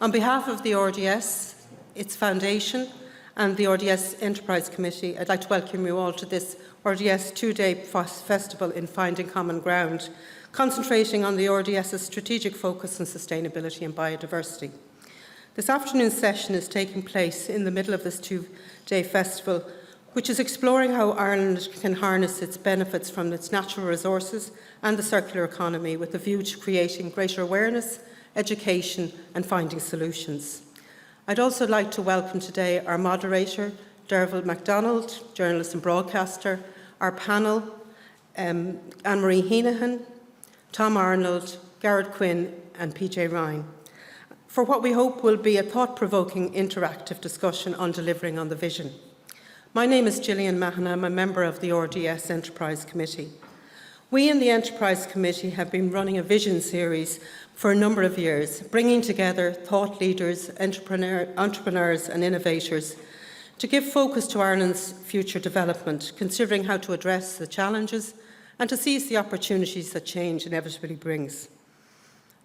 On behalf of the RDS, its foundation, and the RDS Enterprise Committee, I'd like to welcome you all to this RDS two-day festival in Finding Common Ground, concentrating on the RDS's strategic focus on sustainability and biodiversity. This afternoon's session is taking place in the middle of this two-day festival, which is exploring how Ireland can harness its benefits from its natural resources and the circular economy with a view to creating greater awareness, education and finding solutions. I'd also like to welcome today our moderator, Dearbhail McDonald, journalist and broadcaster, our panel, Anne-Marie Henihan, Tom Arnold, Garrett Quinn and PJ Ryan, for what we hope will be a thought-provoking interactive discussion on delivering on the vision. My name is Jillian Mahon. I'm a member of the RDS Enterprise Committee. We in the Enterprise Committee have been running a vision series for a number of years, bringing together thought leaders, entrepreneurs and innovators to give focus to Ireland's future development, considering how to address the challenges and to seize the opportunities that change inevitably brings.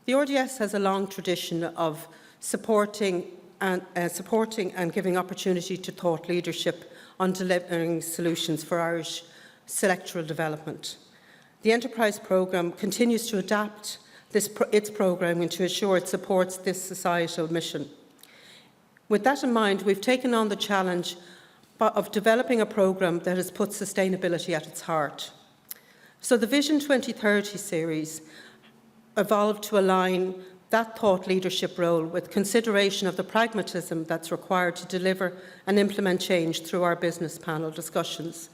The RDS has a long tradition of supporting and giving opportunity to thought leadership on delivering solutions for Irish sectoral development. The Enterprise Programme continues to adapt its programming to ensure it supports this societal mission. With that in mind, we've taken on the challenge of developing a programme that has put sustainability at its heart. So the Vision 2030 series evolved to align that thought leadership role with consideration of the pragmatism that's required to deliver and implement change through our business panel discussions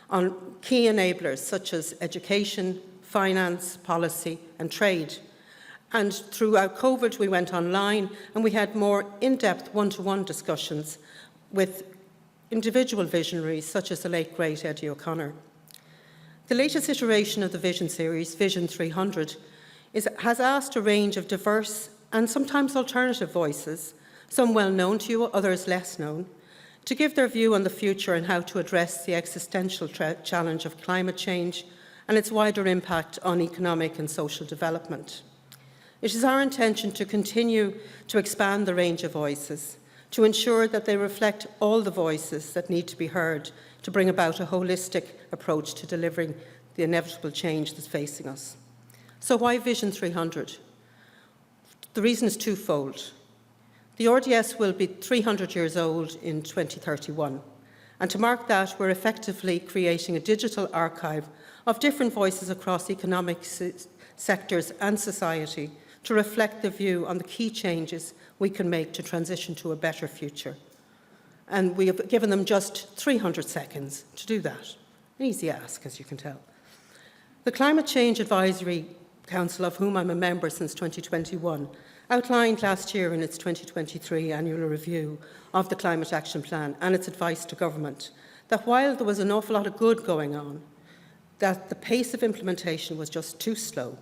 on key enablers such as education, finance, policy and trade. And throughout COVID, we went online and we had more in-depth one-to-one discussions with individual visionaries such as the late great Eddie O'Connor. The latest iteration of the Vision series, Vision 300, has asked a range of diverse and sometimes alternative voices, some well known to you, others less known, to give their view on the future and how to address the existential challenge of climate change and its wider impact on economic and social development. It is our intention to continue to expand the range of voices, to ensure that they reflect all the voices that need to be heard to bring about a holistic approach to delivering the inevitable change that's facing us. So why Vision 300? The reason is twofold. The RDS will be 300 years old in 2031, and to mark that, we're effectively creating a digital archive of different voices across economic sectors and society to reflect the view on the key changes we can make to transition to a better future. And we have given them just 300 seconds to do that. An easy ask, as you can tell. The Climate Change Advisory Council, of whom I'm a member since 2021, outlined last year in its 2023 annual review of the Climate Action Plan and its advice to government that while there was an awful lot of good going on, that the pace of implementation was just too slow,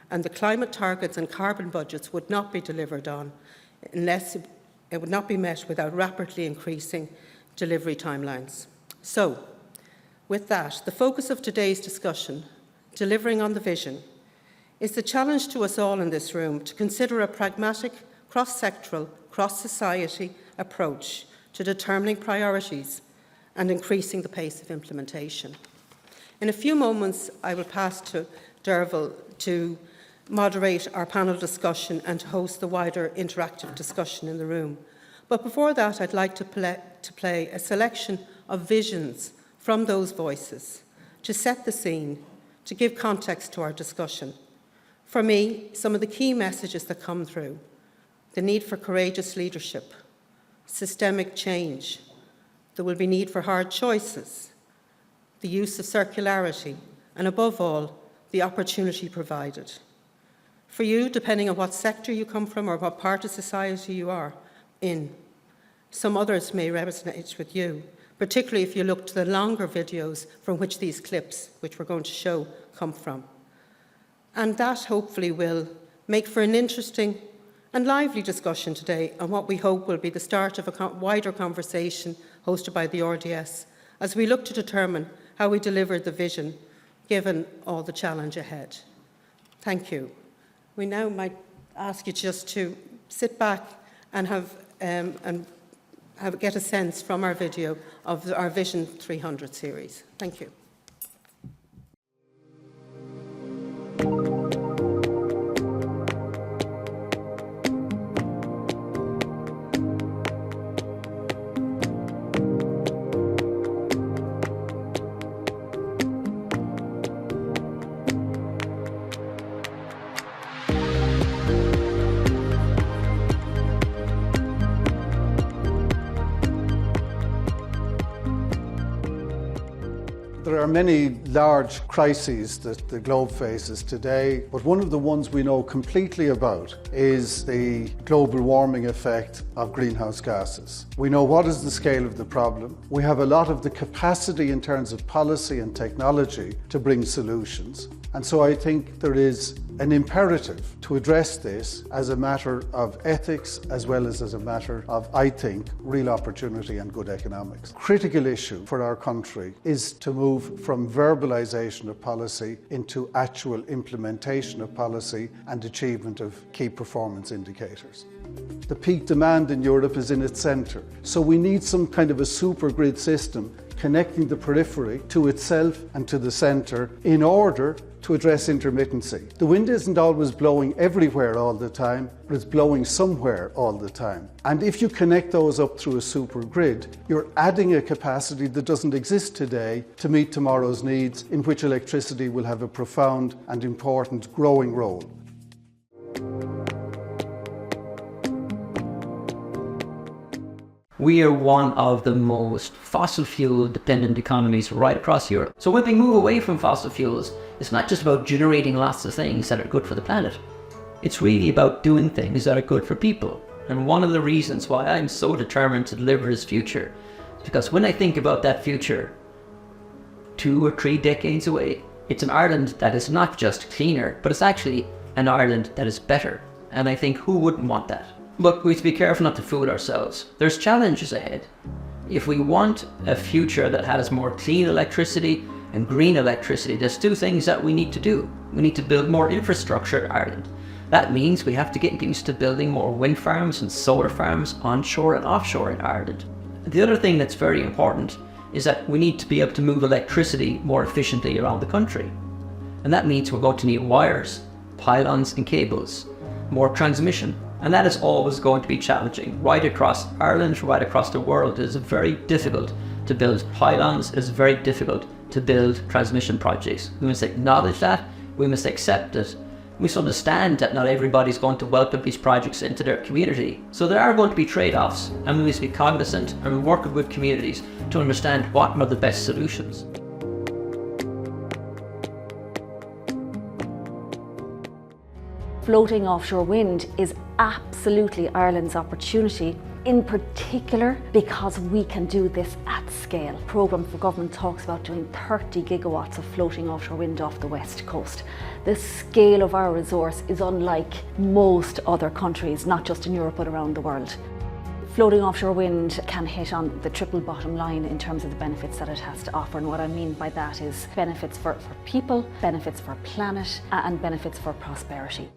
and the climate targets and carbon budgets would not be delivered on unless it would not be met without rapidly increasing delivery timelines. So, with that, the focus of today's discussion, delivering on the vision, is the challenge to us all in this room to consider a pragmatic, cross-sectoral, cross-society approach to determining priorities and increasing the pace of implementation. In a few moments, I will pass to Dearbhail to moderate our panel discussion and to host the wider interactive discussion in the room. But before that, I'd like to play a selection of visions from those voices to set the scene, to give context to our discussion. For me, some of the key messages that come through: the need for courageous leadership, systemic change, there will be need for hard choices, the use of circularity, and above all, the opportunity provided. For you, depending on what sector you come from or what part of society you are in, some others may resonate with you, particularly if you look to the longer videos from which these clips, which we're going to show, come from. And that hopefully will make for an interesting and lively discussion today on what we hope will be the start of a wider conversation hosted by the RDS as we look to determine how we deliver the vision given all the challenge ahead. Thank you. We now might ask you just to sit back and get a sense from our video of our Vision 300 series. Thank you. There are many large crises that the globe faces today, but one of the ones we know completely about is the global warming effect of greenhouse gases. We know what is the scale of the problem. We have a lot of the capacity in terms of policy and technology to bring solutions. And so I think there is an imperative to address this as a matter of ethics as well as a matter of, I think, real opportunity and good economics. Critical issue for our country is to move from verbalisation of policy into actual implementation of policy and achievement of key performance indicators. The peak demand in Europe is in its centre, so we need some kind of a super grid system connecting the periphery to itself and to the centre in order to address intermittency. The wind isn't always blowing everywhere all the time, but it's blowing somewhere all the time. And if you connect those up through a super grid, you're adding a capacity that doesn't exist today to meet tomorrow's needs, in which electricity will have a profound and important growing role. We are one of the most fossil fuel dependent economies right across Europe. So when we move away from fossil fuels, it's not just about generating lots of things that are good for the planet. It's really about doing things that are good for people. And one of the reasons why I'm so determined to deliver this future is because when I think about that future 2 or 3 decades away, it's an Ireland that is not just cleaner, but it's actually an Ireland that is better. And I think who wouldn't want that? But we have to be careful not to fool ourselves. There's challenges ahead. If we want a future that has more clean electricity and green electricity, there's 2 things that we need to do. We need to build more infrastructure in Ireland. That means we have to get used to building more wind farms and solar farms onshore and offshore in Ireland. The other thing that's very important is that we need to be able to move electricity more efficiently around the country. And that means we're going to need wires, pylons and cables, more transmission. And that is always going to be challenging. Right across Ireland, right across the world, it is very difficult to build pylons, it is very difficult to build transmission projects. We must acknowledge that, we must accept it. We must understand that not everybody's going to welcome these projects into their community. So there are going to be trade-offs, and we must be cognizant and work with communities to understand what are the best solutions. Floating offshore wind is absolutely Ireland's opportunity, in particular because we can do this at scale. The programme for government talks about doing 30 gigawatts of floating offshore wind off the west coast. The scale of our resource is unlike most other countries, not just in Europe but around the world. Floating offshore wind can hit on the triple bottom line in terms of the benefits that it has to offer, and what I mean by that is benefits for people, benefits for planet and benefits for prosperity.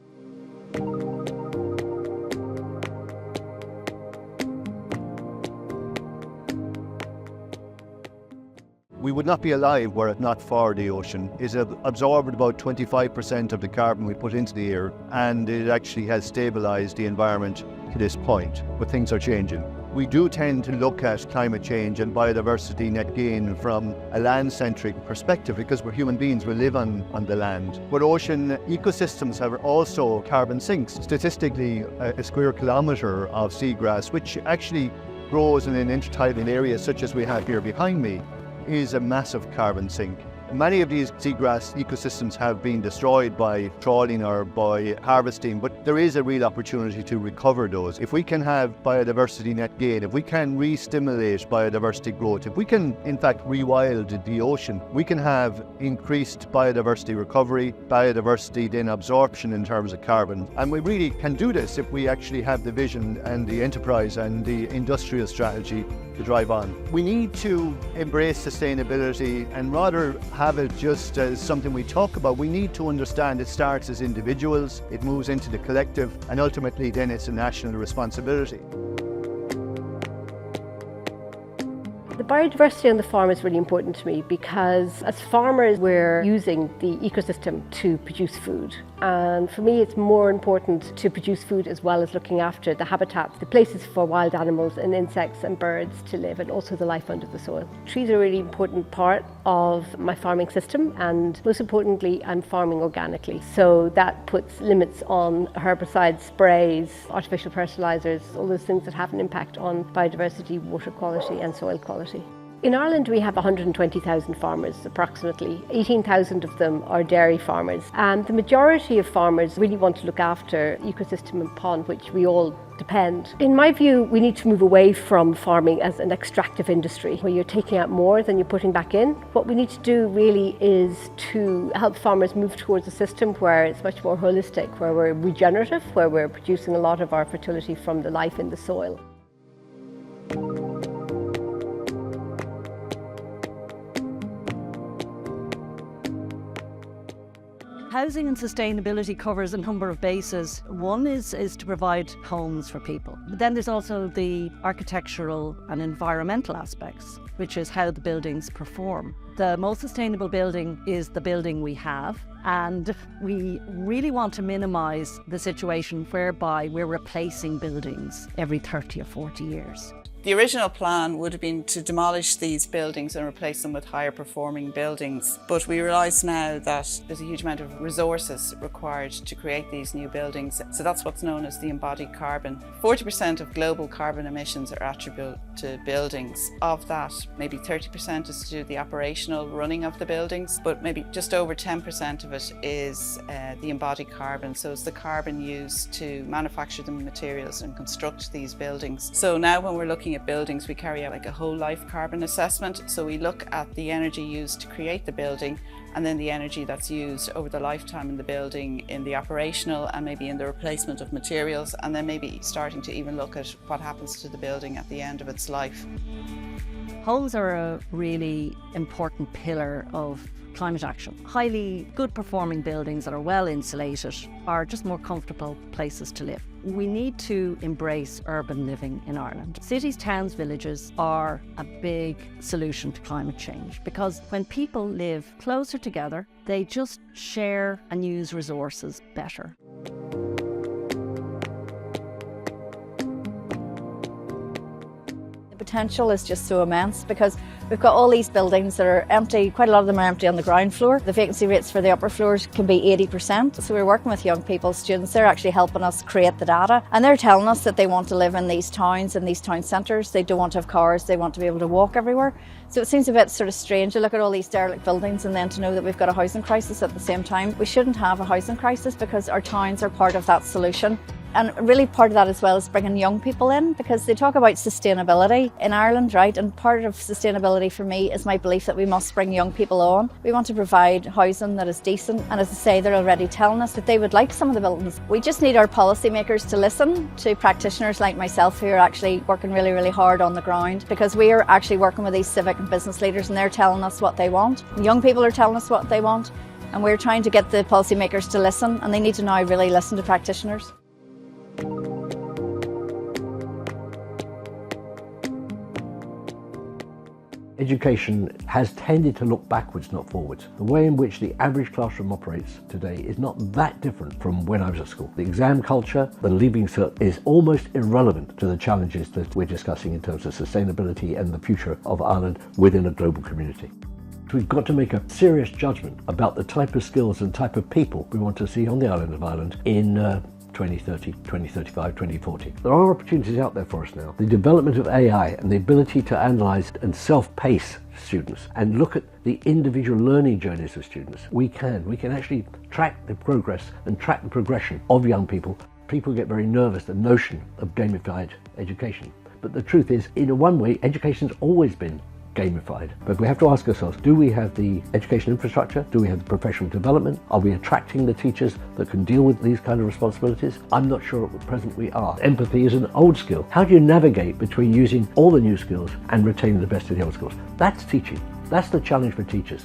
We would not be alive were it not for the ocean. It absorbed about 25% of the carbon we put into the air, and it actually has stabilised the environment to this point, but things are changing. We do tend to look at climate change and biodiversity net gain from a land-centric perspective because we're human beings, we live on the land. But ocean ecosystems have also carbon sinks. Statistically, a square kilometre of seagrass, which actually grows in an intertidal area such as we have here behind me, is a massive carbon sink. Many of these seagrass ecosystems have been destroyed by trawling or by harvesting, but there is a real opportunity to recover those. If we can have biodiversity net gain, if we can re-stimulate biodiversity growth, if we can in fact rewild the ocean, we can have increased biodiversity recovery, biodiversity then absorption in terms of carbon. And we really can do this if we actually have the vision and the enterprise and the industrial strategy to drive on. We need to embrace sustainability and rather have it just as something we talk about. We need to understand it starts as individuals, it moves into the collective, and ultimately then it's a national responsibility. The biodiversity on the farm is really important to me because as farmers we're using the ecosystem to produce food, and for me it's more important to produce food as well as looking after the habitats, the places for wild animals and insects and birds to live, and also the life under the soil. Trees are a really important part of my farming system, and most importantly I'm farming organically, so that puts limits on herbicides, sprays, artificial fertilisers, all those things that have an impact on biodiversity, water quality and soil quality. In Ireland we have 120,000 farmers approximately. 18,000 of them are dairy farmers, and the majority of farmers really want to look after the ecosystem upon which we all depend. In my view, we need to move away from farming as an extractive industry where you're taking out more than you're putting back in. What we need to do really is to help farmers move towards a system where it's much more holistic, where we're regenerative, where we're producing a lot of our fertility from the life in the soil. Housing and sustainability covers a number of bases. One is to provide homes for people. But then there's also the architectural and environmental aspects, which is how the buildings perform. The most sustainable building is the building we have, and we really want to minimise the situation whereby we're replacing buildings every 30 or 40 years. The original plan would have been to demolish these buildings and replace them with higher performing buildings. But we realise now that there's a huge amount of resources required to create these new buildings. So that's what's known as the embodied carbon. 40% of global carbon emissions are attributable to buildings. Of that, maybe 30% is to do with the operational running of the buildings, but maybe just over 10% of it is the embodied carbon. So it's the carbon used to manufacture the materials and construct these buildings. So now when we're looking at buildings, we carry out like a whole life carbon assessment. So we look at the energy used to create the building, and then the energy that's used over the lifetime in the building, in the operational and maybe in the replacement of materials, and then maybe starting to even look at what happens to the building at the end of its life. Homes are a really important pillar of climate action. Highly good performing buildings that are well insulated are just more comfortable places to live. We need to embrace urban living in Ireland. Cities, towns, villages are a big solution to climate change because when people live closer together, they just share and use resources better. Potential is just so immense because we've got all these buildings that are empty. Quite a lot of them are empty on the ground floor. The vacancy rates for the upper floors can be 80%. So we're working with young people, students. They're actually helping us create the data, and they're telling us that they want to live in these towns and these town centres. They don't want to have cars. They want to be able to walk everywhere. So it seems a bit sort of strange to look at all these derelict buildings and then to know that we've got a housing crisis at the same time. We shouldn't have a housing crisis because our towns are part of that solution. And really part of that as well is bringing young people in, because they talk about sustainability in Ireland, right? And part of sustainability for me is my belief that we must bring young people on. We want to provide housing that is decent, and as I say, they're already telling us that they would like some of the buildings. We just need our policymakers to listen to practitioners like myself who are actually working really, really hard on the ground, because we are actually working with these civic and business leaders and they're telling us what they want. Young people are telling us what they want, and we're trying to get the policymakers to listen, and they need to now really listen to practitioners. Education has tended to look backwards, not forwards. The way in which the average classroom operates today is not that different from when I was at school. The exam culture, the leaving cert, is almost irrelevant to the challenges that we're discussing in terms of sustainability and the future of Ireland within a global community. We've got to make a serious judgment about the type of skills and type of people we want to see on the island of Ireland in 2030, 2035, 2040. There are opportunities out there for us now. The development of AI and the ability to analyse and self-pace students and look at the individual learning journeys of students. We can actually track the progress and track the progression of young people. People get very nervous at the notion of gamified education. But the truth is, in one way, education's always been gamified. But we have to ask ourselves, do we have the education infrastructure? Do we have the professional development? Are we attracting the teachers that can deal with these kind of responsibilities? I'm not sure at present we are. Empathy is an old skill. How do you navigate between using all the new skills and retaining the best of the old skills? That's teaching. That's the challenge for teachers.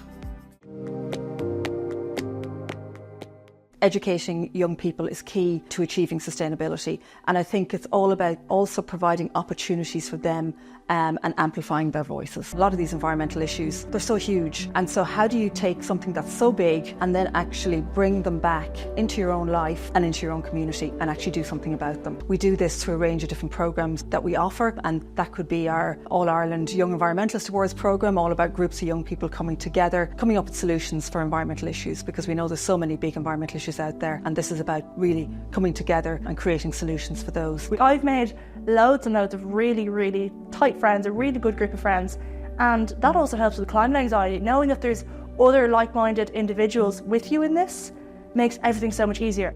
Educating young people is key to achieving sustainability, and I think it's all about also providing opportunities for them and amplifying their voices. A lot of these environmental issues, they're so huge, and so how do you take something that's so big and then actually bring them back into your own life and into your own community and actually do something about them? We do this through a range of different programmes that we offer, and that could be our All Ireland Young Environmentalist Awards programme, all about groups of young people coming together, coming up with solutions for environmental issues, because we know there's so many big environmental issues out there, and this is about really coming together and creating solutions for those. I've made loads and loads of really tight friends, a really good group of friends, and that also helps with climate anxiety. Knowing that there's other like-minded individuals with you in this makes everything so much easier.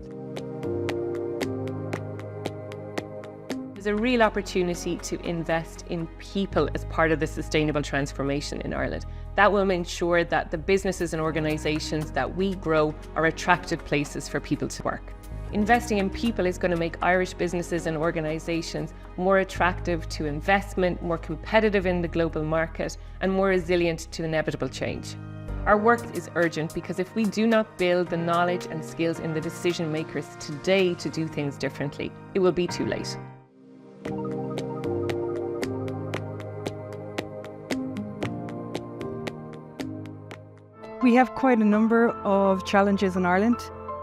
There's a real opportunity to invest in people as part of the sustainable transformation in Ireland. That will ensure that the businesses and organisations that we grow are attractive places for people to work. Investing in people is going to make Irish businesses and organisations more attractive to investment, more competitive in the global market, and more resilient to inevitable change. Our work is urgent because if we do not build the knowledge and skills in the decision makers today to do things differently, it will be too late. We have quite a number of challenges in Ireland.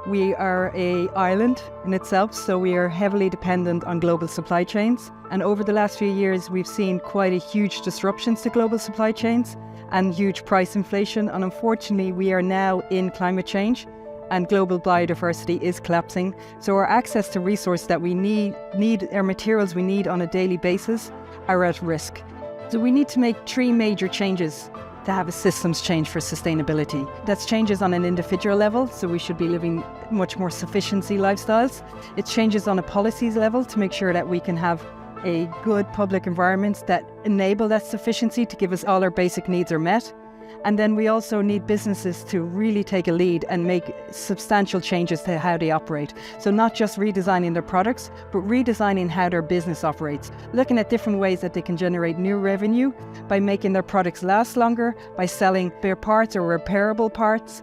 We are an island in itself, so we are heavily dependent on global supply chains. And over the last few years, we've seen quite a huge disruptions to global supply chains and huge price inflation. And unfortunately, we are now in climate change and global biodiversity is collapsing. So our access to resources that we need our materials we need on a daily basis are at risk. So we need to make 3 major changes to have a systems change for sustainability. That's changes on an individual level, so we should be living much more sufficiency lifestyles. It changes on a policies level to make sure that we can have a good public environments that enable that sufficiency to give us all our basic needs are met. And then we also need businesses to really take a lead and make substantial changes to how they operate. So not just redesigning their products, but redesigning how their business operates. Looking at different ways that they can generate new revenue by making their products last longer, by selling spare parts or repairable parts,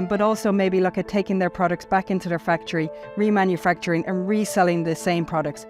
but also maybe look at taking their products back into their factory, remanufacturing and reselling the same products.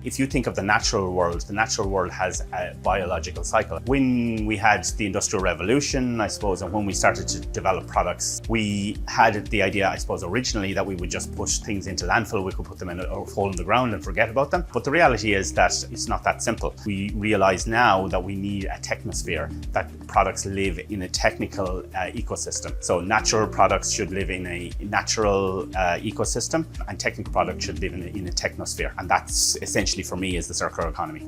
If you think of the natural world has a biological cycle. When we had the Industrial Revolution, I suppose, and when we started to develop products, we had the idea, I suppose, originally that we would just push things into landfill, we could put them in a hole in the ground and forget about them. But the reality is that it's not that simple. We realize now that we need a technosphere, that products live in a technical ecosystem. So natural products should live in a natural ecosystem, and technical products should live in a technosphere. And that's essentially for me is the circular economy.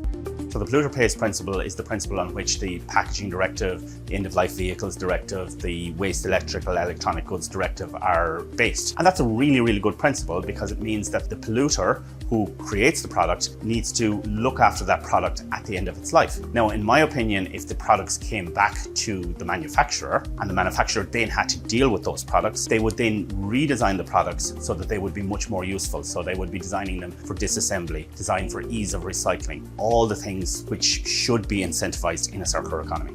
So the polluter pays principle is the principle on which the Packaging Directive, the End-of-Life Vehicles Directive, the Waste Electronic Goods Directive are based. And that's a really good principle because it means that the polluter who creates the product needs to look after that product at the end of its life. Now, in my opinion, if the products came back to the manufacturer and the manufacturer then had to deal with those products, they would then redesign the products so that they would be much more useful. So they would be designing them for disassembly, designed for ease of recycling, all the things which should be incentivized in a circular economy.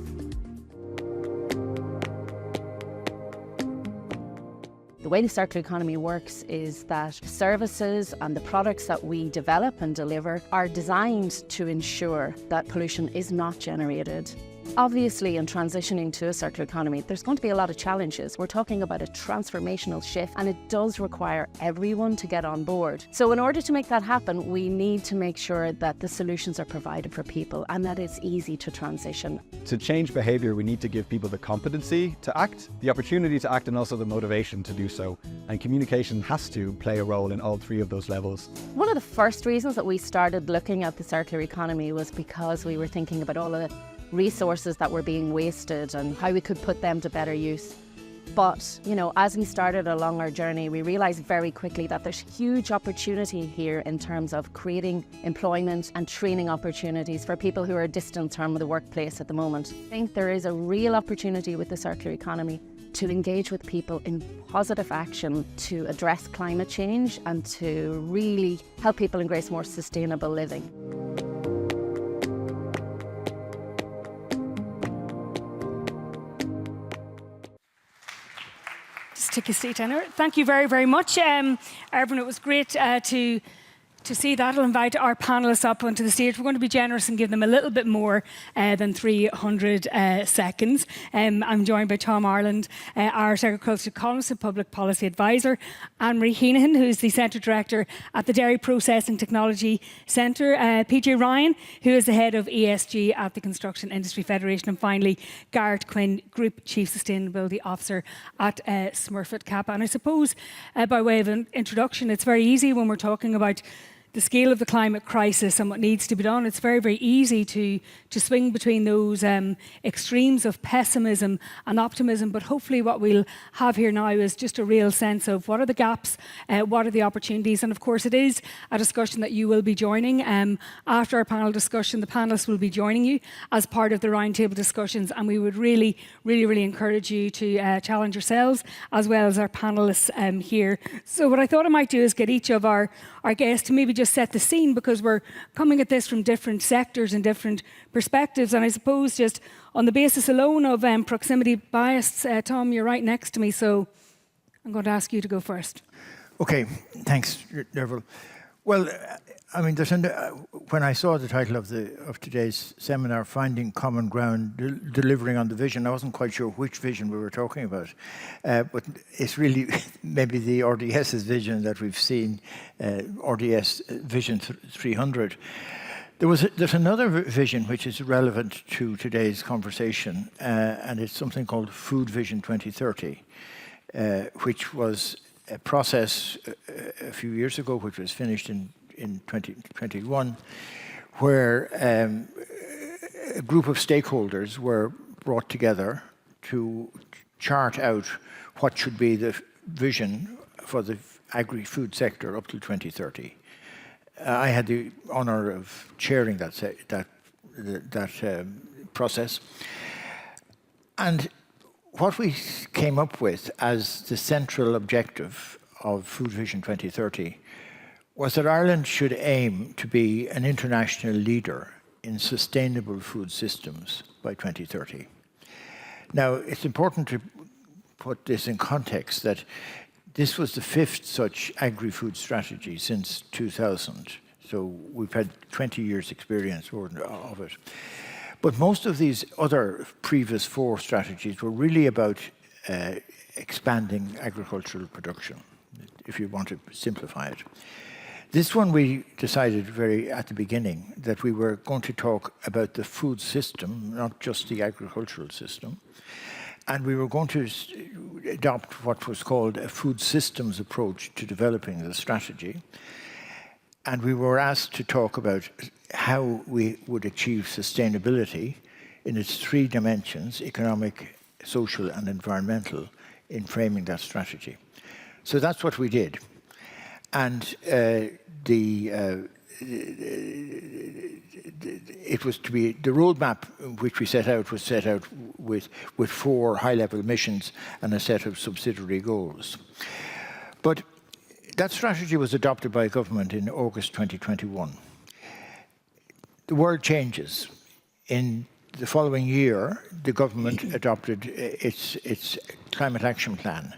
The way the circular economy works is that services and the products that we develop and deliver are designed to ensure that pollution is not generated. Obviously, in transitioning to a circular economy, there's going to be a lot of challenges. We're talking about a transformational shift, and it does require everyone to get on board. So in order to make that happen, we need to make sure that the solutions are provided for people and that it's easy to transition. To change behaviour, we need to give people the competency to act, the opportunity to act, and also the motivation to do so. And communication has to play a role in all 3 of those levels. One of the first reasons that we started looking at the circular economy was because we were thinking about all of the resources that were being wasted and how we could put them to better use. But, you know, as we started along our journey, we realised very quickly that there's huge opportunity here in terms of creating employment and training opportunities for people who are distant from the workplace at the moment. I think there is a real opportunity with the circular economy to engage with people in positive action to address climate change and to really help people embrace more sustainable living. Take a seat, Anna. Thank you very, very much. Everyone, it was great to see that. I'll invite our panellists up onto the stage. We're going to be generous and give them a little bit more than 300 seconds. I'm joined by Tom Ireland, Irish Agriculture Economist and Public Policy Advisor, Anne-Marie Henihan, who is the Centre Director at the Dairy Processing Technology Centre, PJ Ryan, who is the Head of ESG at the Construction Industry Federation, and finally, Garrett Quinn, Group Chief Sustainability Officer at Smurfit Kappa. And I suppose, by way of an introduction, it's very easy when we're talking about the scale of the climate crisis and what needs to be done. It's very, very easy to swing between those extremes of pessimism and optimism. But hopefully what we'll have here now is just a real sense of what are the gaps, what are the opportunities. And of course, it is a discussion that you will be joining. After our panel discussion, the panellists will be joining you as part of the roundtable discussions. And we would really, really, really encourage you to challenge yourselves as well as our panellists here. So what I thought I might do is get each of our guests to maybe just set the scene, because we're coming at this from different sectors and different perspectives. And I suppose just on the basis alone of proximity bias, Tom, you're right next to me, so I'm going to ask you to go first. Okay, thanks, Dearbhail. Well, I mean, when I saw the title of today's seminar, Finding Common Ground, Delivering on the Vision, I wasn't quite sure which vision we were talking about. But it's really maybe the RDS's vision that we've seen, RDS Vision 300. There's another vision which is relevant to today's conversation, and it's something called Food Vision 2030, which was a process a few years ago, which was finished in 2021, where a group of stakeholders were brought together to chart out what should be the vision for the agri-food sector up to 2030. I had the honour of chairing that process, and what we came up with as the central objective of Food Vision 2030 was that Ireland should aim to be an international leader in sustainable food systems by 2030. Now, it's important to put this in context that this was the 5th such agri-food strategy since 2000. So we've had 20 years experience of it. But most of these other previous 4 strategies were really about expanding agricultural production, if you want to simplify it. This one we decided at the beginning that we were going to talk about the food system, not just the agricultural system. And we were going to adopt what was called a food systems approach to developing the strategy. And we were asked to talk about how we would achieve sustainability in its 3 dimensions, economic, social, and environmental, in framing that strategy. So that's what we did. And it was to be the roadmap which we set out was set out with 4 high-level missions and a set of subsidiary goals. But that strategy was adopted by government in August 2021. The world changes. In the following year, the government adopted its climate action plan,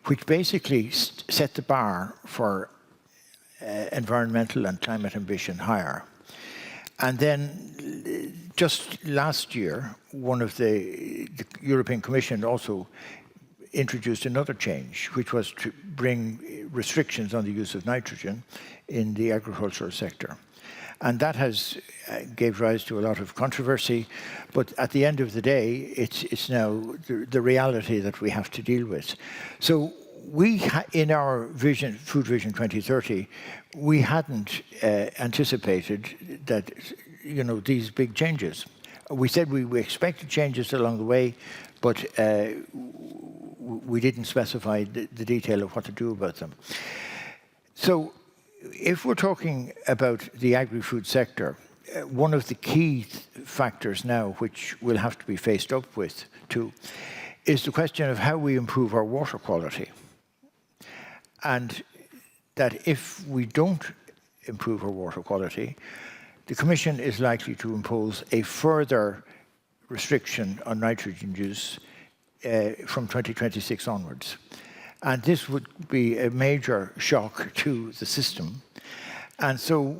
which basically set the bar for environmental and climate ambition higher. And then just last year, the European Commission also introduced another change, which was to bring restrictions on the use of nitrogen in the agricultural sector. And that gave rise to a lot of controversy, but at the end of the day, it's now the reality that we have to deal with. So in our vision, Food Vision 2030, we hadn't anticipated that, these big changes. We said we expected changes along the way, but we didn't specify the detail of what to do about them. So if we're talking about the agri-food sector, one of the key factors now which we'll have to be faced up with too is the question of how we improve our water quality. And that if we don't improve our water quality, the Commission is likely to impose a further restriction on nitrogen use from 2026 onwards. And this would be a major shock to the system. And so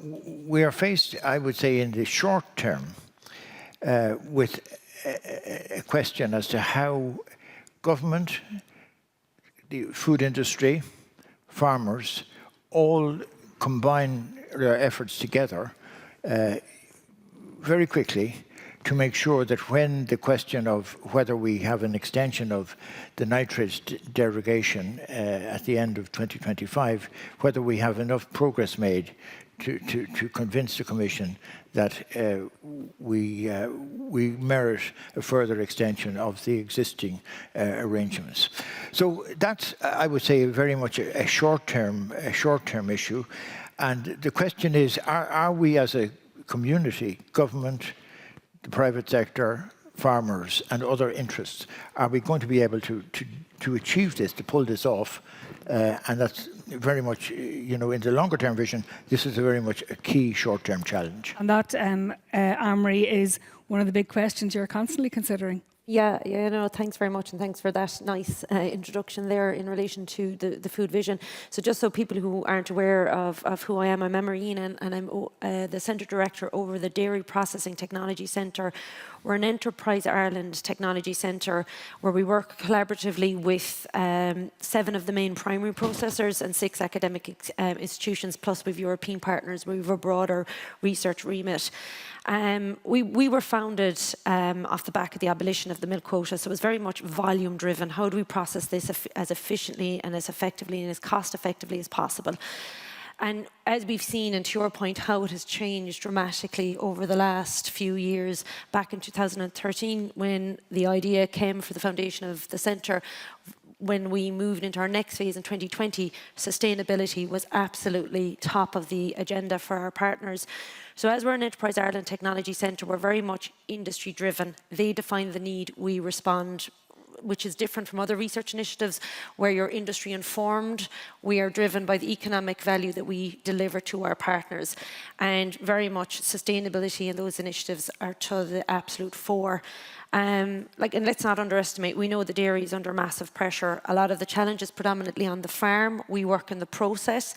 we are faced, I would say, in the short term with a question as to how government, the food industry, farmers, all combine their efforts together very quickly to make sure that when the question of whether we have an extension of the nitrate derogation at the end of 2025, whether we have enough progress made to convince the Commission that we merit a further extension of the existing arrangements. So that's, I would say, very much a short-term issue. And the question is, are we as a community, government, the private sector, farmers and other interests, are we going to be able to achieve this, to pull this off? And that's very much, in the longer term vision, this is very much a key short-term challenge. And that, Amory, is one of the big questions you're constantly considering. Yeah, no, thanks very much, and thanks for that nice introduction there in relation to the food vision. So just so people who aren't aware of who I am, I'm Marine, and I'm the Centre Director over the Dairy Processing Technology Centre. We're an Enterprise Ireland Technology Centre where we work collaboratively with 7 of the main primary processors and 6 academic institutions, plus with European partners. We have a broader research remit. We were founded off the back of the abolition of the milk quota, so it was very much volume driven. How do we process this as efficiently and as effectively and as cost effectively as possible? And as we've seen, and to your point, how it has changed dramatically over the last few years. Back in 2013, when the idea came for the foundation of the centre, when we moved into our next phase in 2020, sustainability was absolutely top of the agenda for our partners. So as we're an Enterprise Ireland Technology Centre, we're very much industry driven. They define the need, we respond, which is different from other research initiatives where you're industry informed. We are driven by the economic value that we deliver to our partners, and very much sustainability in those initiatives are to the absolute fore. And let's not underestimate, we know the dairy is under massive pressure. A lot of the challenges predominantly on the farm, we work in the process,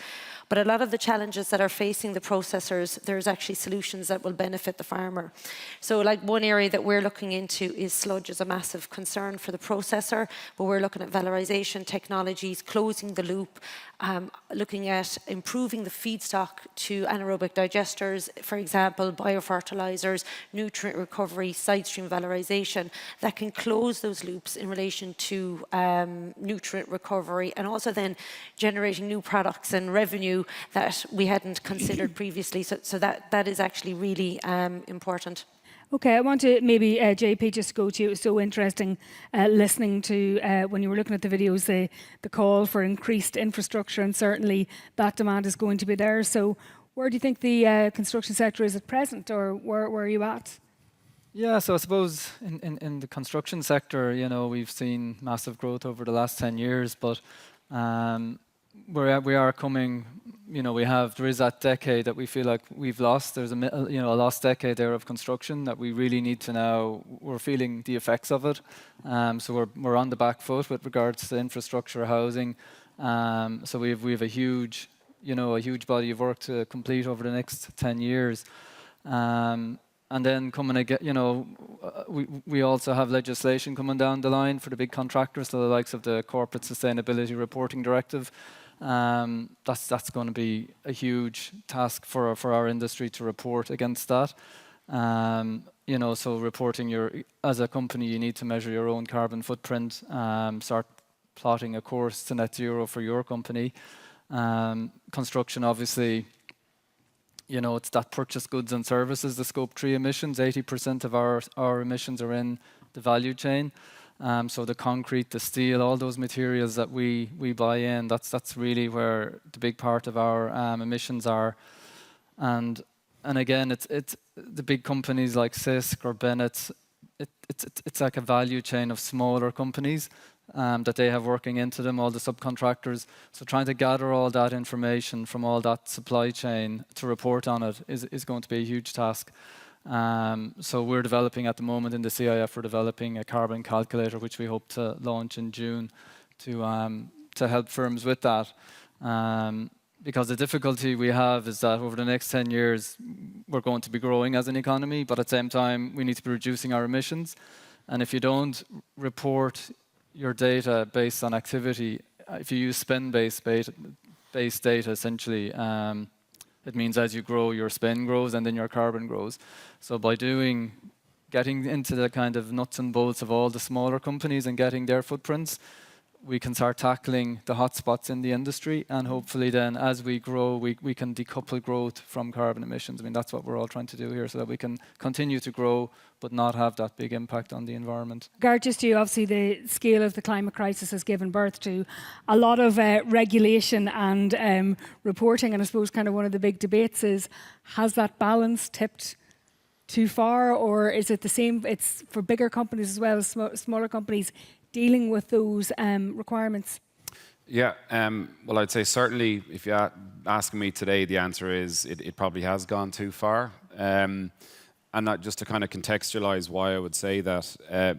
but a lot of the challenges that are facing the processors, there's actually solutions that will benefit the farmer. So one area that we're looking into is sludge is a massive concern for the processor, but we're looking at valorization technologies, closing the loop, looking at improving the feedstock to anaerobic digesters, for example, biofertilizers, nutrient recovery, side stream valorization, that can close those loops in relation to nutrient recovery, and also then generating new products and revenue that we hadn't considered previously. So that is actually really important. Okay, I want to maybe, JP, just go to you. It was so interesting listening to, when you were looking at the videos, the call for increased infrastructure, and certainly that demand is going to be there. So where do you think the construction sector is at present, or where are you at? Yeah, so I suppose in the construction sector, we've seen massive growth over the last 10 years, but we are coming, there is that decade that we feel like we've lost. There's a lost decade there of construction that we really need to now, we're feeling the effects of it. So we're on the back foot with regards to infrastructure, housing. So we have a huge body of work to complete over the next 10 years. And then coming again, we also have legislation coming down the line for the big contractors, so the likes of the Corporate Sustainability Reporting Directive. That's going to be a huge task for our industry to report against that. So reporting as a company, you need to measure your own carbon footprint, start plotting a course to net zero for your company. Construction, obviously, it's that purchase goods and services, the scope 3 emissions. 80% of our emissions are in the value chain. So the concrete, the steel, all those materials that we buy in, that's really where the big part of our emissions are. And again, it's the big companies like Sisk or Bennett. It's like a value chain of smaller companies that they have working into them, all the subcontractors. So trying to gather all that information from all that supply chain to report on it is going to be a huge task. So we're developing at the moment in the CIF, we're developing a carbon calculator, which we hope to launch in June to help firms with that. Because the difficulty we have is that over the next 10 years, we're going to be growing as an economy, but at the same time, we need to be reducing our emissions. And if you don't report your data based on activity, if you use spend-based data, essentially, it means as you grow, your spend grows and then your carbon grows. So by getting into the kind of nuts and bolts of all the smaller companies and getting their footprints, we can start tackling the hotspots in the industry, and hopefully then as we grow, we can decouple growth from carbon emissions. I mean, that's what we're all trying to do here, so that we can continue to grow but not have that big impact on the environment. Garrett, just you, obviously the scale of the climate crisis has given birth to a lot of regulation and reporting, and I suppose kind of one of the big debates is, has that balance tipped too far, or is it the same, it's for bigger companies as well as smaller companies dealing with those requirements? Yeah, well, I'd say certainly, if you're asking me today, the answer is it probably has gone too far. And not just to kind of contextualize why I would say that,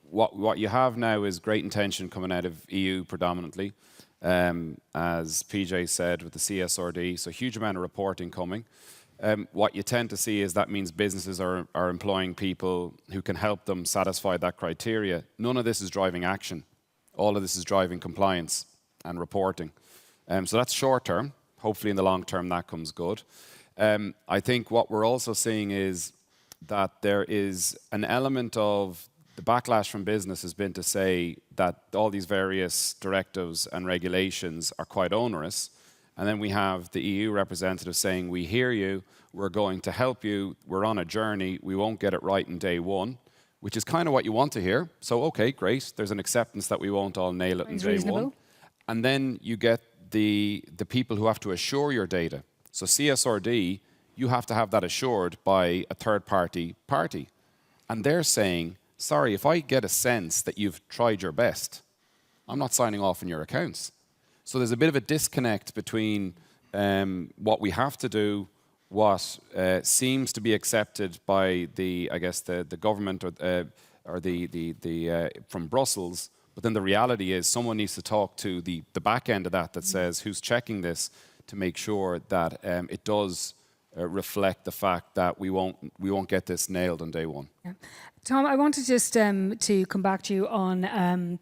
what you have now is great intention coming out of EU predominantly, as PJ said, with the CSRD, so huge amount of reporting coming. What you tend to see is that means businesses are employing people who can help them satisfy that criteria. None of this is driving action. All of this is driving compliance and reporting. So that's short term. Hopefully in the long term that comes good. I think what we're also seeing is that there is an element of the backlash from business has been to say that all these various directives and regulations are quite onerous. And then we have the EU representative saying, we hear you, we're going to help you, we're on a journey, we won't get it right in day one, which is kind of what you want to hear. So, okay, great, there's an acceptance that we won't all nail it in day one. And then you get the people who have to assure your data. So CSRD, you have to have that assured by a third party. And they're saying, sorry, if I get a sense that you've tried your best, I'm not signing off on your accounts. So there's a bit of a disconnect between what we have to do, what seems to be accepted by the government or the from Brussels, but then the reality is someone needs to talk to the back end of that says who's checking this to make sure that it does reflect the fact that we won't get this nailed on day one. Yeah. Tom, I wanted just to come back to you on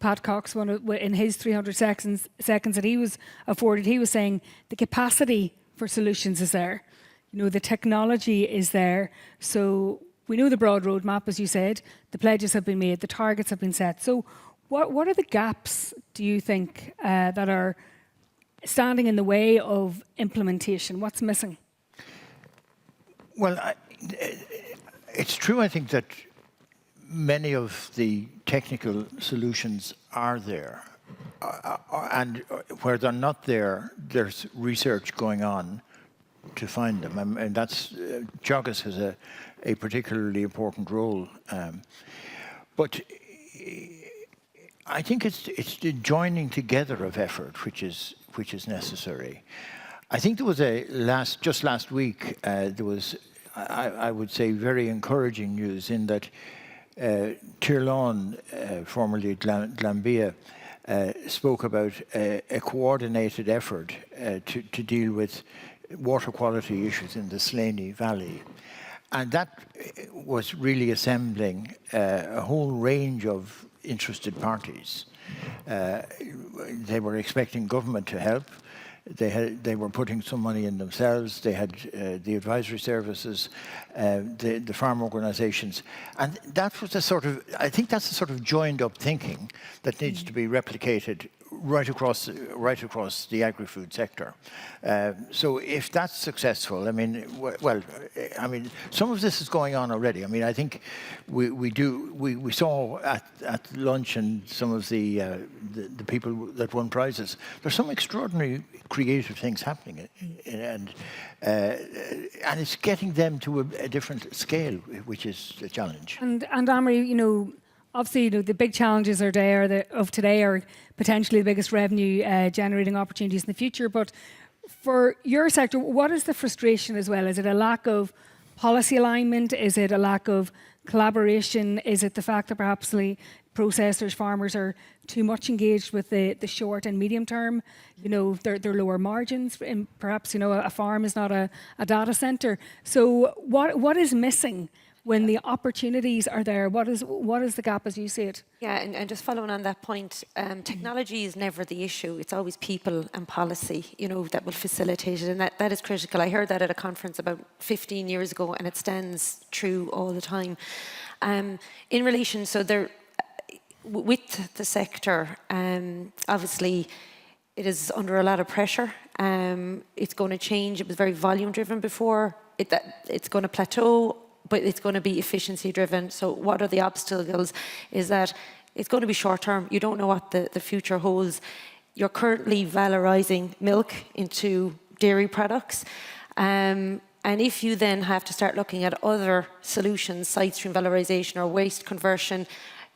Pat Cox, in his 300 seconds that he was afforded, he was saying the capacity for solutions is there. The technology is there. So we know the broad roadmap, as you said, the pledges have been made, the targets have been set. So what are the gaps, do you think, that are standing in the way of implementation? What's missing? Well, it's true, I think, that many of the technical solutions are there. And where they're not there, there's research going on to find them. And that's, Geogas has a particularly important role. But I think it's the joining together of effort which is necessary. I think there was just last week, there was, I would say, very encouraging news in that Tirlawn, formerly Glanbia, spoke about a coordinated effort to deal with water quality issues in the Slaney Valley. And that was really assembling a whole range of interested parties. They were expecting government to help. They were putting some money in themselves. They had the advisory services, the farm organisations, and that was I think that's the sort of joined up thinking that needs to be replicated right across the agri-food sector. So if that's successful, I mean, some of this is going on already. I mean, I think we saw at lunch and some of the people that won prizes. There's some extraordinary creative things happening, and it's getting them to a different scale, which is a challenge. And Anne-Marie, obviously, the big challenges of today are potentially the biggest revenue generating opportunities in the future. But for your sector, what is the frustration as well? Is it a lack of policy alignment? Is it a lack of collaboration? Is it the fact that perhaps the processors, farmers are too much engaged with the short and medium term? Their lower margins. And perhaps a farm is not a data center. So what is missing when the opportunities are there? What is the gap as you see it? Yeah, and just following on that point, technology is never the issue. It's always people and policy, that will facilitate it, and that is critical. I heard that at a conference about 15 years ago, and it stands true all the time. In relation, with the sector, obviously, it is under a lot of pressure. It's going to change. It was very volume driven before. It's going to plateau, but it's going to be efficiency driven. So what are the obstacles? Is that it's going to be short term. You don't know what the future holds. You're currently valorising milk into dairy products. And if you then have to start looking at other solutions, side stream valorisation or waste conversion,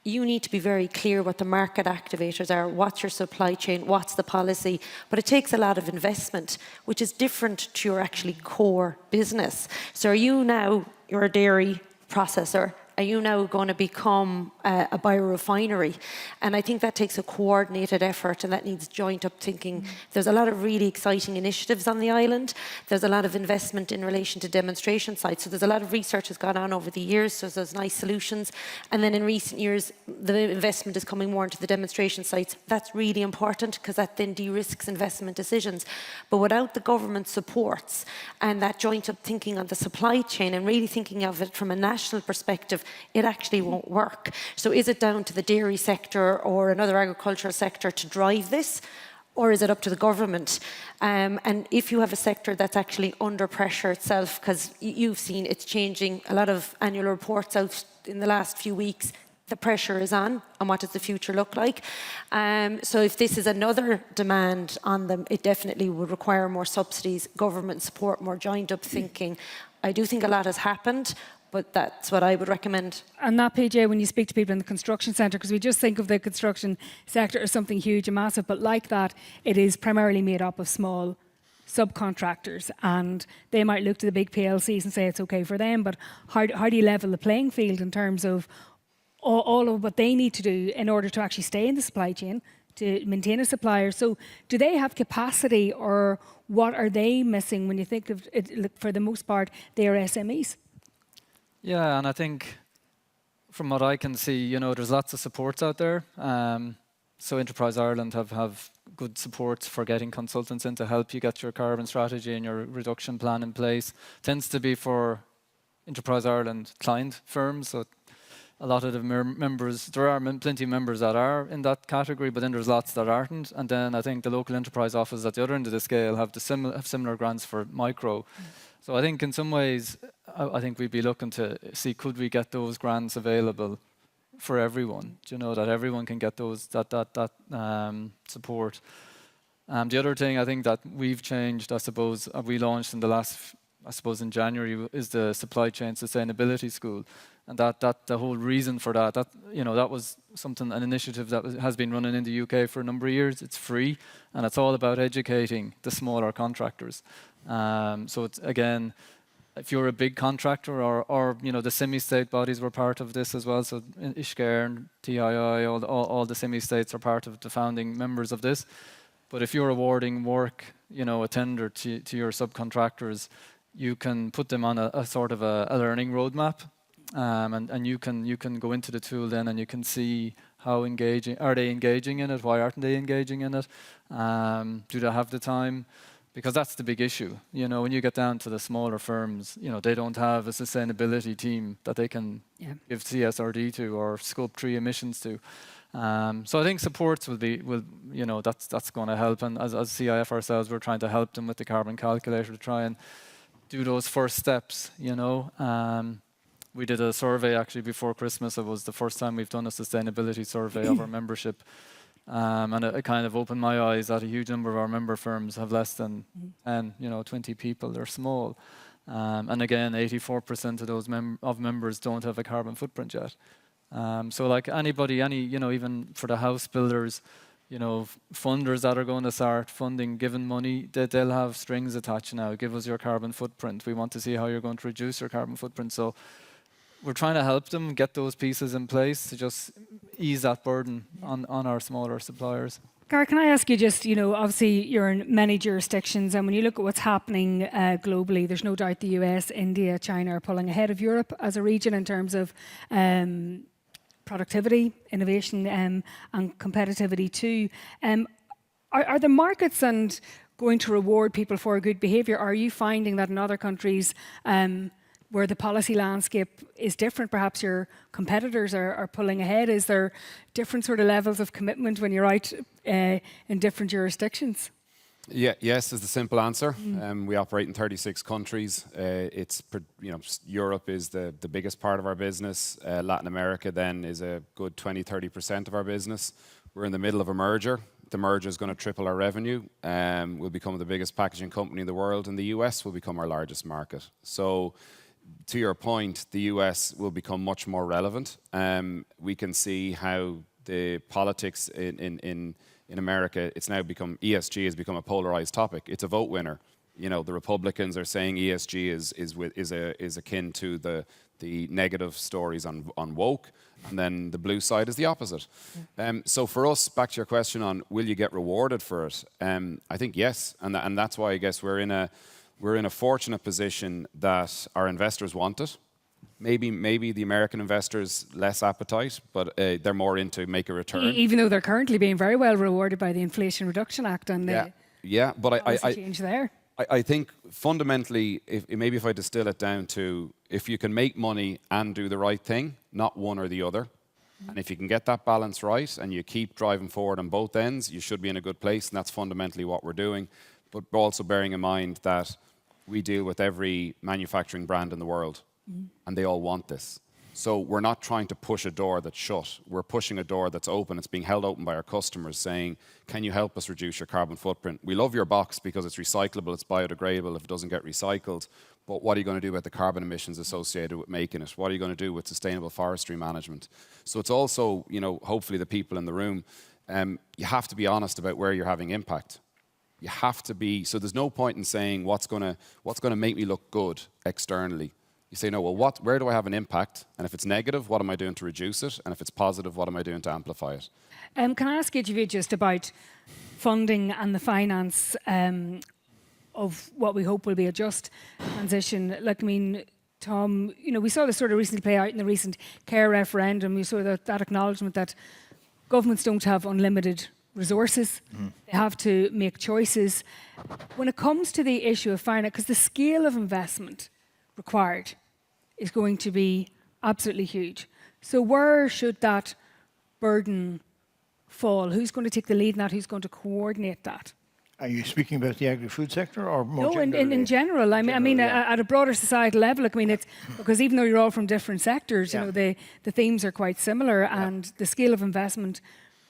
you need to be very clear what the market activators are, what's your supply chain, what's the policy. But it takes a lot of investment, which is different to your actually core business. So you're a dairy processor, are you now going to become a biorefinery? And I think that takes a coordinated effort, and that needs joint up thinking. There's a lot of really exciting initiatives on the island. There's a lot of investment in relation to demonstration sites. So there's a lot of research has gone on over the years, so there's nice solutions. And then in recent years, the investment is coming more into the demonstration sites. That's really important because that then de-risks investment decisions. But without the government supports and that joint up thinking on the supply chain and really thinking of it from a national perspective, it actually won't work. So is it down to the dairy sector or another agricultural sector to drive this? Or is it up to the government? And if you have a sector that's actually under pressure itself, because you've seen it's changing, a lot of annual reports out in the last few weeks, the pressure is on, and what does the future look like? So if this is another demand on them, it definitely would require more subsidies, government support, more joined up thinking. I do think a lot has happened, but that's what I would recommend. And that, PJ, when you speak to people in the construction sector, because we just think of the construction sector as something huge and massive, but like that, it is primarily made up of small subcontractors, and they might look to the big PLCs and say it's okay for them, but how do you level the playing field in terms of all of what they need to do in order to actually stay in the supply chain, to maintain a supplier? So do they have capacity, or what are they missing when you think of it? For the most part, they are SMEs. Yeah, and I think from what I can see, there's lots of supports out there. So Enterprise Ireland have good supports for getting consultants in to help you get your carbon strategy and your reduction plan in place. Tends to be for Enterprise Ireland client firms. So a lot of the members, there are plenty of members that are in that category, but then there's lots that aren't. And then I think the local enterprise office at the other end of the scale have similar grants for micro. So I think in some ways, I think we'd be looking to see, could we get those grants available for everyone? That everyone can get those that support. The other thing I think that we've changed, I suppose, we launched in the last, in January, is the Supply Chain Sustainability School. And that the whole reason for that was an initiative that has been running in the UK for a number of years. It's free, and it's all about educating the smaller contractors. So it's, again, if you're a big contractor, or the semi-state bodies were part of this as well. So Ishcare and TII, all the semi-states are part of the founding members of this. But if you're awarding work, a tender to your subcontractors, you can put them on a sort of a learning roadmap. And you can go into the tool then, and you can see How engaging are they engaging in it? Why aren't they engaging in it? Do they have the time? Because that's the big issue. You know, when you get down to the smaller firms, you know, they don't have a sustainability team that they can give CSRD to or Scope 3 emissions to. So I think supports will you know, that's going to help. And as CIF ourselves, we're trying to help them with the carbon calculator to try and do those first steps, you know. We did a survey actually before Christmas. It was the first time we've done a sustainability survey of our membership. And it kind of opened my eyes that a huge number of our member firms have less than 10, you know, 20 people. They're small. And again, 84% of those members don't have a carbon footprint yet. So like anybody, you know, even for the house builders, you know, funders that are going to start funding, giving money, they'll have strings attached now. Give us your carbon footprint. We want to see how you're going to reduce your carbon footprint. So we're trying to help them get those pieces in place to just ease that burden on our smaller suppliers. Garrett, can I ask you just, you know, obviously you're in many jurisdictions, and when you look at what's happening globally, there's no doubt the US, India, China are pulling ahead of Europe as a region in terms of productivity, innovation and competitivity too. Are the markets going to reward people for good behaviour? Are you finding that in other countries where the policy landscape is different, perhaps your competitors are pulling ahead? Is there different sort of levels of commitment when you're out in different jurisdictions? Yeah, yes is the simple answer. We operate in 36 countries. Europe is the biggest part of our business. Latin America then is a good 20-30% of our business. We're in the middle of a merger. The merger is going to triple our revenue. We'll become the biggest packaging company in the world, and the US will become our largest market. So, to your point, the US will become much more relevant. We can see how the politics in America, it's now become, ESG has become a polarized topic. It's a vote winner. You know, the Republicans are saying ESG is akin to the negative stories on woke, and then the blue side is the opposite. So for us, back to your question on will you get rewarded for it? I think yes, and that's why I guess we're in a fortunate position that our investors want it. Maybe the American investors less appetite, but they're more into make a return. Even though they're currently being very well rewarded by the Inflation Reduction Act and the but I change there. I think fundamentally, if I distill it down to if you can make money and do the right thing, not one or the other, and if you can get that balance right and you keep driving forward on both ends, you should be in a good place, and that's fundamentally what we're doing. But also bearing in mind that we deal with every manufacturing brand in the world, and they all want this. So we're not trying to push a door that's shut. We're pushing a door that's open. It's being held open by our customers saying, can you help us reduce your carbon footprint? We love your box because it's recyclable, it's biodegradable if it doesn't get recycled. But what are you going to do about the carbon emissions associated with making it? What are you going to do with sustainable forestry management? So it's also, you know, hopefully the people in the room, you have to be honest about where you're having impact. You have to be, so there's no point in saying what's going to make me look good externally. You say, no, well, where do I have an impact? And if it's negative, what am I doing to reduce it? And if it's positive, what am I doing to amplify it? Can I ask you, just about funding and the finance of what we hope will be a just transition? Like, I mean, Tom, you know, we saw this sort of recently play out in the recent care referendum. We saw that acknowledgement that governments don't have unlimited resources. They have to make choices. When it comes to the issue of finance, because the scale of investment required is going to be absolutely huge. So where should that burden fall? Who's going to take the lead in that? Who's going to coordinate that? Are you speaking about the agri-food sector or more generally? No, in general. I mean, at a broader societal level. I mean, it's because even though you're all from different sectors, you know, the themes are quite similar, and the scale of investment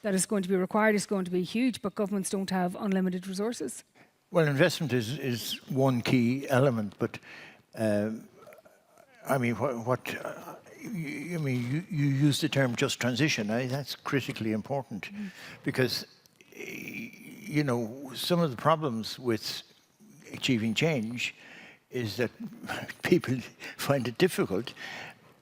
that is going to be required is going to be huge, but governments don't have unlimited resources. Well, investment is one key element, but I mean, you use the term just transition. That's critically important because, you know, some of the problems with achieving change is that people find it difficult,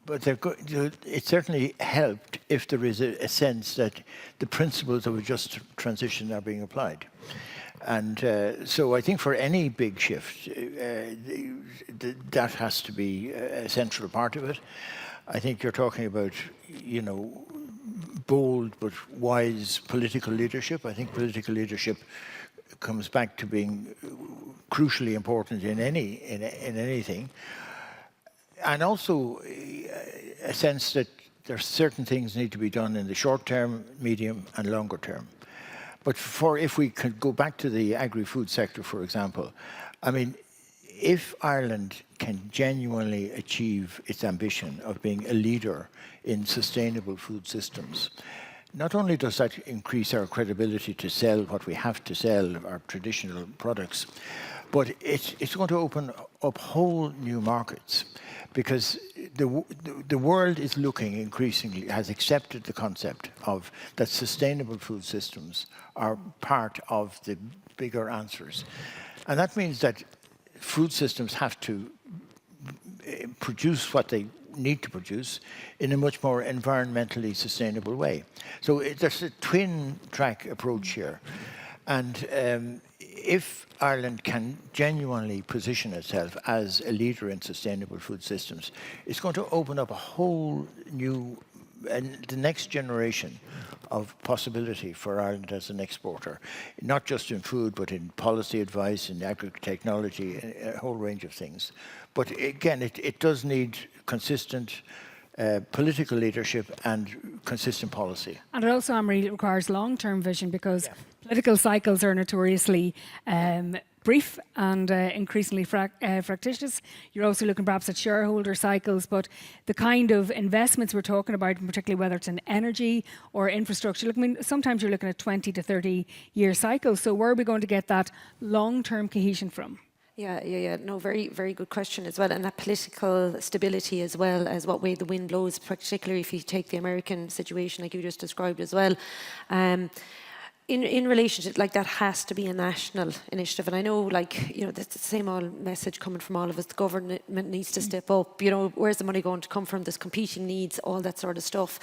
but it certainly helped if there is a sense that the principles of a just transition are being applied. And so I think for any big shift, that has to be a central part of it. I think you're talking about, you know, bold but wise political leadership. I think political leadership comes back to being crucially important in anything, and also a sense that there are certain things need to be done in the short term, medium, and longer term. But if we could go back to the agri-food sector, for example, I mean, if Ireland can genuinely achieve its ambition of being a leader in sustainable food systems, not only does that increase our credibility to sell what we have to sell, our traditional products, but it's going to open up whole new markets, because the world is looking increasingly, has accepted the concept of that sustainable food systems are part of the bigger answers. And that means that food systems have to produce what they need to produce in a much more environmentally sustainable way. So there's a twin track approach here. And if Ireland can genuinely position itself as a leader in sustainable food systems, it's going to open up a whole new, and the next generation of possibility for Ireland as an exporter, not just in food, but in policy advice, in agri-technology, a whole range of things. But again, it does need consistent political leadership and consistent policy. And it also, Anne-Marie, requires long-term vision, because political cycles are notoriously brief and increasingly fractious. You're also looking perhaps at shareholder cycles, but the kind of investments we're talking about, particularly whether it's in energy or infrastructure, look, I mean, sometimes you're looking at 20 to 30 year cycles. So where are we going to get that long-term cohesion from? Yeah. No, very, very good question as well. And that political stability, as well as what way the wind blows, particularly if you take the American situation like you just described as well. In relation to, like, that has to be a national initiative. And I know, like, you know, that's the same old message coming from all of us. The government needs to step up. You know, where's the money going to come from? There's competing needs, all that sort of stuff.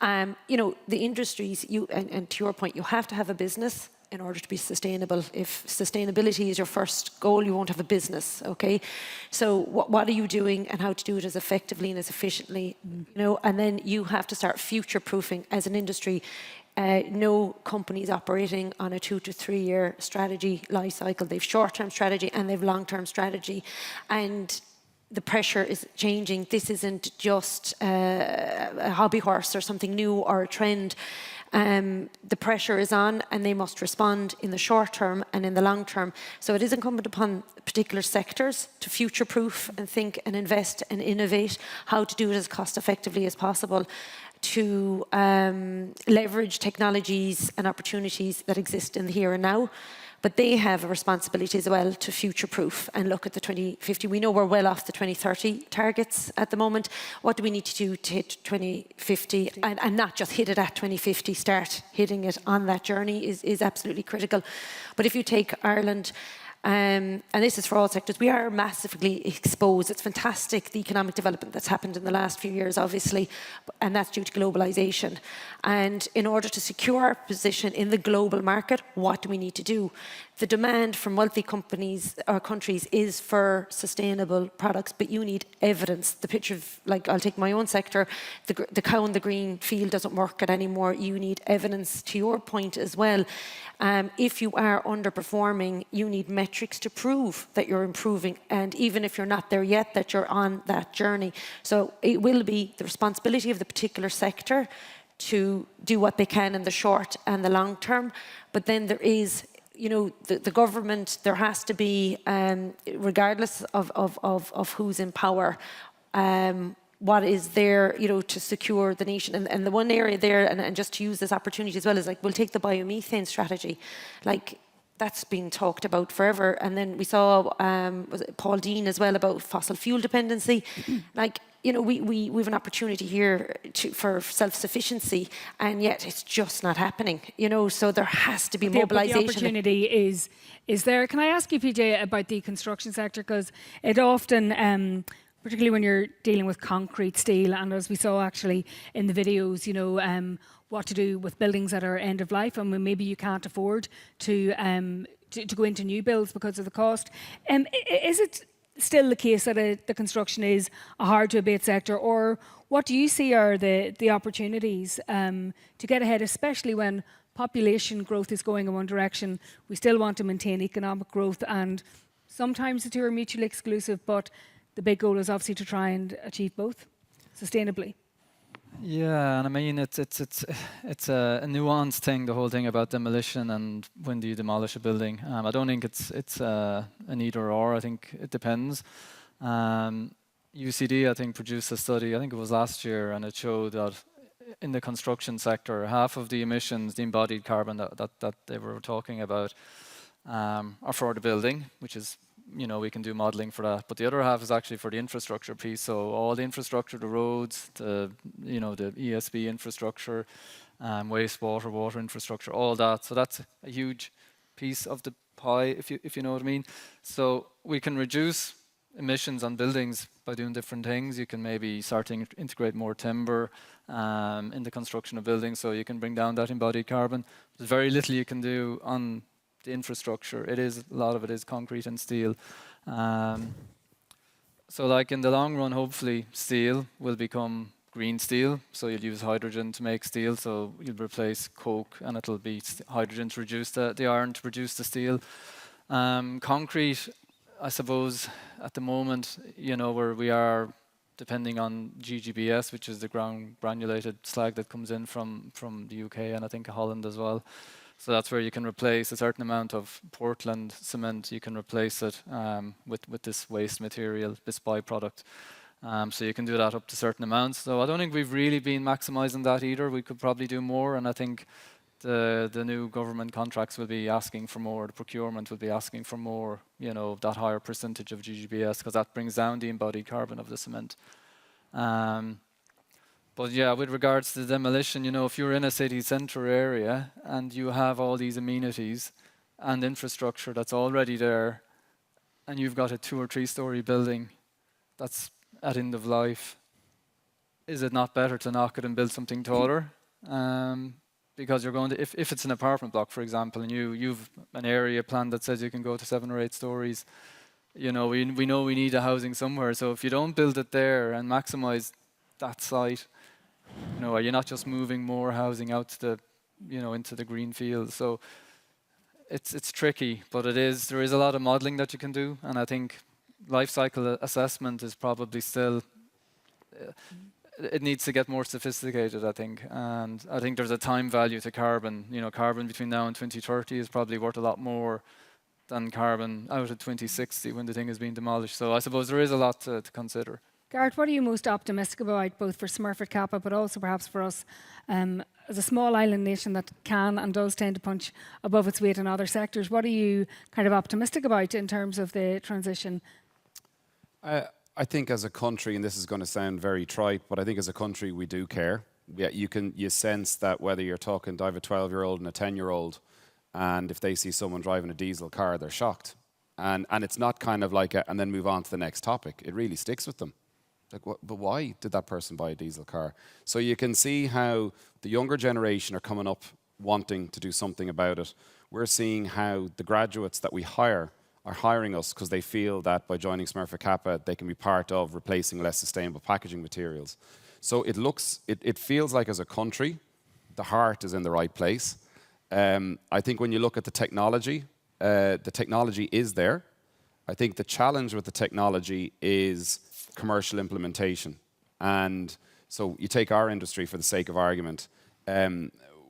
You know, the industries, and to your point, you have to have a business in order to be sustainable. If sustainability is your first goal, you won't have a business, okay? So what are you doing, and how to do it as effectively and as efficiently, you know? And then you have to start future-proofing as an industry. No companies operating on a 2 to 3 year strategy life cycle. They've short-term strategy and they've long-term strategy. And the pressure is changing. This isn't just a hobby horse or something new or a trend. The pressure is on, and they must respond in the short term and in the long term. So it is incumbent upon particular sectors to future-proof and think and invest and innovate how to do it as cost effectively as possible, to leverage technologies and opportunities that exist in the here and now. But they have a responsibility as well to future-proof and look at the 2050. We know we're well off the 2030 targets at the moment. What do we need to do to hit 2050 and not just hit it at 2050, start hitting it on that journey is absolutely critical. But if you take Ireland, and this is for all sectors, we are massively exposed. It's fantastic, the economic development that's happened in the last few years, obviously, and that's due to globalisation. And in order to secure our position in the global market, what do we need to do? The demand from wealthy companies or countries is for sustainable products, but you need evidence. The picture of, like, I'll take my own sector, the cow in the green field doesn't work anymore. You need evidence, to your point as well. If you are underperforming, you need metrics to prove that you're improving, and even if you're not there yet, that you're on that journey. So it will be the responsibility of the particular sector to do what they can in the short and the long term. But then there is, you know, the government, there has to be, regardless of who's in power, what is there, you know, to secure the nation. And the one area there, and just to use this opportunity as well, is, like, we'll take the biomethane strategy. Like, that's been talked about forever. And then we saw, was it Paul Dean as well, about fossil fuel dependency. Like, you know, we have an opportunity here for self-sufficiency, and yet it's just not happening, you know, so there has to be mobilisation. The opportunity is there. Can I ask you, PJ, about the construction sector? Because it often, particularly when you're dealing with concrete, steel, and as we saw actually in the videos, you know, what to do with buildings that are end of life, and when maybe you can't afford to go into new builds because of the cost. Is it still the case that the construction is a hard-to-abate sector, or what do you see are the opportunities to get ahead, especially when population growth is going in one direction? We still want to maintain economic growth, and sometimes the two are mutually exclusive, but the big goal is obviously to try and achieve both sustainably. Yeah, and I mean it's a nuanced thing, the whole thing about demolition and when do you demolish a building. I don't think it's an either or. I think it depends. UCD, I think, produced a study, I think it was last year, and it showed that in the construction sector, half of the emissions, the embodied carbon that they were talking about, are for the building, which is, you know, we can do modelling for that. But the other half is actually for the infrastructure piece. So all the infrastructure, the roads, the ESB infrastructure, wastewater, water infrastructure, all that. So that's a huge piece of the pie, if you know what I mean. So we can reduce emissions on buildings by doing different things. You can maybe start to integrate more timber in the construction of buildings, so you can bring down that embodied carbon. There's very little you can do on the infrastructure. A lot of it is concrete and steel. So like in the long run, hopefully steel will become green steel. So you'll use hydrogen to make steel. So you'll replace coke and it'll be hydrogen to reduce the iron to produce the steel. Concrete, I suppose at the moment, you know, where we are depending on GGBS, which is the ground granulated slag that comes in from the UK and I think Holland as well. So that's where you can replace a certain amount of Portland cement. You can replace it with this waste material, this byproduct. So you can do that up to certain amounts. So I don't think we've really been maximising that either. We could probably do more, and I think the new government contracts will be asking for more. The procurement will be asking for more. You know, that higher percentage of GGBS, because that brings down the embodied carbon of the cement. But yeah, with regards to demolition, you know, if you're in a city centre area and you have all these amenities and infrastructure that's already there, and you've got a 2 or 3 story building that's at end of life, is it not better to knock it and build something taller? Because you're going to, if it's an apartment block, for example, and you've an area plan that says you can go to 7 or 8 stories, you know, we know we need a housing somewhere. So if you don't build it there and maximise that site, you know, are you not just moving more housing out to the, you know, into the green fields? So it's tricky, but there is a lot of modelling that you can do, and I think life cycle assessment is probably still, it needs to get more sophisticated, I think. And I think there's a time value to carbon. You know, carbon between now and 2030 is probably worth a lot more than carbon out of 2060 when the thing is being demolished. So I suppose there is a lot to consider. Garrett, what are you most optimistic about, both for Smurfit Kappa, but also perhaps for us as a small island nation that can and does tend to punch above its weight in other sectors? What are you kind of optimistic about in terms of the transition? I think as a country, and this is going to sound very trite, but I think as a country we do care. Yeah, you sense that whether you're talking, I have a 12-year-old and a 10-year-old, and if they see someone driving a diesel car, they're shocked. And it's not kind of like and then move on to the next topic. It really sticks with them. Like, but why did that person buy a diesel car? So you can see how the younger generation are coming up wanting to do something about it. We're seeing how the graduates that we hire are hiring us because they feel that by joining Smurfit Kappa, they can be part of replacing less sustainable packaging materials. So it feels like as a country, the heart is in the right place. I think when you look at the technology is there. I think the challenge with the technology is commercial implementation. And so you take our industry for the sake of argument,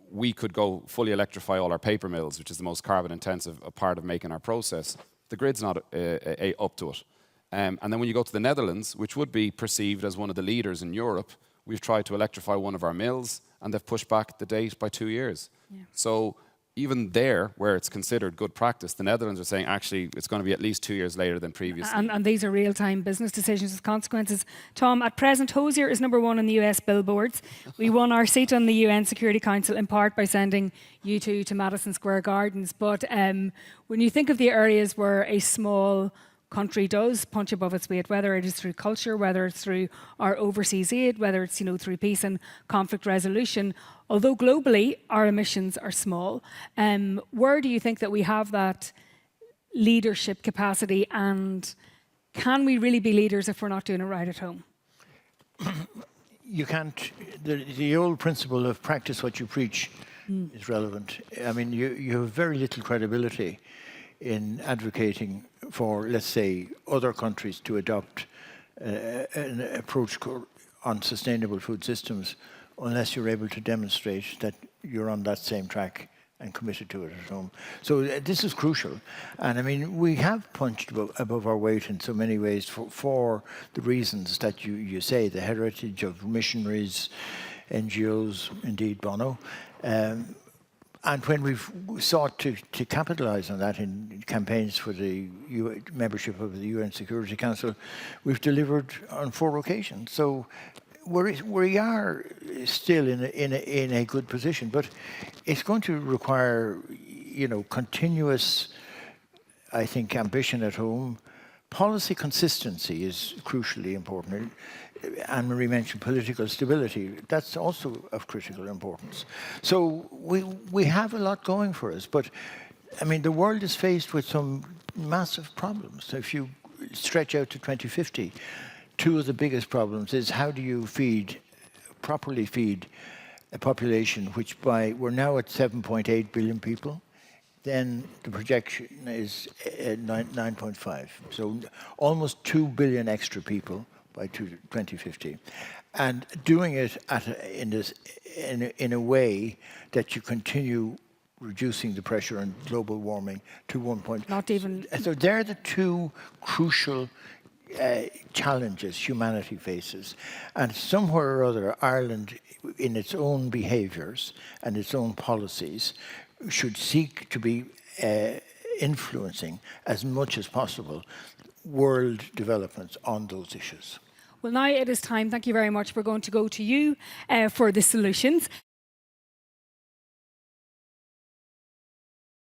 we could go fully electrify all our paper mills, which is the most carbon intensive part of making our process. The grid's not up to it. And then when you go to the Netherlands, which would be perceived as one of the leaders in Europe, we've tried to electrify one of our mills and they've pushed back the date by 2 years. Yeah. So even there, where it's considered good practice, the Netherlands are saying actually it's going to be at least 2 years later than previously. And these are real-time business decisions with consequences. Tom, at present, Hosier is #1 on the US billboards. We won our seat on the UN Security Council in part by sending U2 to Madison Square Gardens. But when you think of the areas where a small country does punch above its weight, whether it is through culture, whether it's through our overseas aid, whether it's, you know, through peace and conflict resolution, although globally our emissions are small, where do you think that we have that leadership capacity and Can we really be leaders if we're not doing it right at home? You can't. The old principle of practice what you preach is relevant. I mean, you have very little credibility in advocating for, let's say, other countries to adopt an approach on sustainable food systems unless you're able to demonstrate that you're on that same track and committed to it at home. So this is crucial. And I mean, we have punched above our weight in so many ways for the reasons that you say, the heritage of missionaries, NGOs, indeed Bono. And when we've sought to capitalise on that in campaigns for the membership of the UN Security Council, we've delivered on 4 occasions. So we are still in a good position, but it's going to require, continuous, I think, ambition at home. Policy consistency is crucially important. Anne-Marie mentioned political stability. That's also of critical importance. So we have a lot going for us, but I mean, the world is faced with some massive problems. So if you stretch out to 2050, 2 of the biggest problems is how do you properly feed a population which we're now at 7.8 billion people, then the projection is 9.5. So almost 2 billion extra people by 2050. And doing it in a way that you continue reducing the pressure on global warming to 1. Not even. So they're the 2 crucial challenges humanity faces. And somewhere or other, Ireland, in its own behaviours and its own policies, should seek to be influencing as much as possible world developments on those issues. Well, now it is time, thank you very much, we're going to go to you for the solutions.